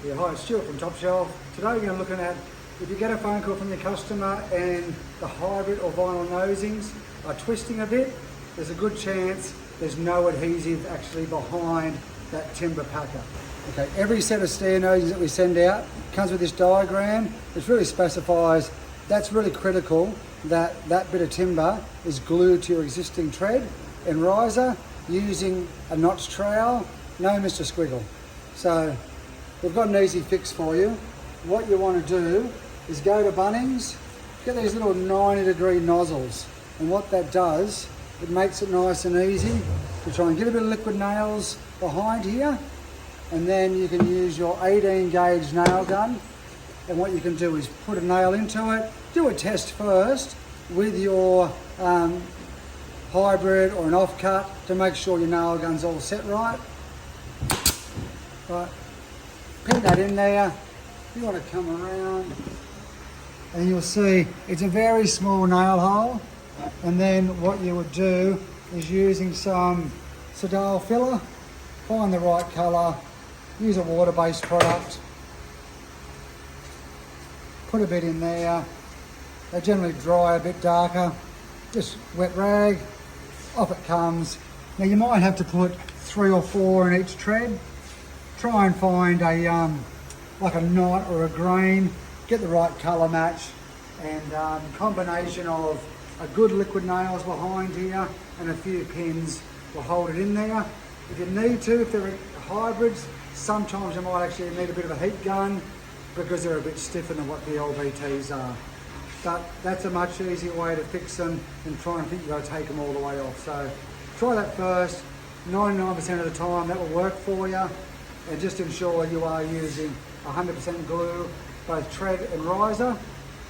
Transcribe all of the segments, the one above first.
Yeah, hi, it's Stuart from Top Shelf. Today we're going to be looking at if you get a phone call from your customer and the hybrid or vinyl nosings are twisting a bit, there's a good chance there's no adhesive actually behind that timber packer. Okay, every set of stair nosings that we send out comes with this diagram, which really specifies that's really critical that that bit of timber is glued to your existing tread and riser using a notch trowel, no Mr. Squiggle. So we've got an easy fix for you. What you want to do is go to Bunnings, get these little 90-degree nozzles, and what that does, it makes it nice and easy to try and get a bit of liquid nails behind here, and then you can use your 18 gauge nail gun, and what you can do is put a nail into it, do a test first with your hybrid or an offcut to make sure your nail gun's all set right. Right. Pin that in there. You want to come around and you'll see it's a very small nail hole, and then what you would do is using some Sedal filler, find the right colour, use a water-based product, put a bit in there. They generally dry a bit darker, just wet rag, off it comes. Now you might have to put 3 or 4 in each tread. Try and find a like a knot or a grain, get the right colour match, and combination of a good liquid nails behind here and a few pins will hold it in there. If you need to, if they're hybrids, sometimes you might actually need a bit of a heat gun because they're a bit stiffer than what the LVTs are. But that's a much easier way to fix them than trying to think you've got to take them all the way off. So try that first. 99% of the time that will work for you. And just ensure you are using 100% glue, both tread and riser.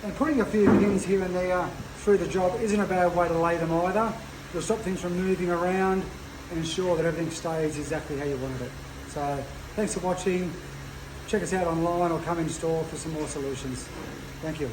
And putting a few pins here and there through the job isn't a bad way to lay them either. It'll stop things from moving around and ensure that everything stays exactly how you wanted it. So thanks for watching. Check us out online or come in store for some more solutions. Thank you.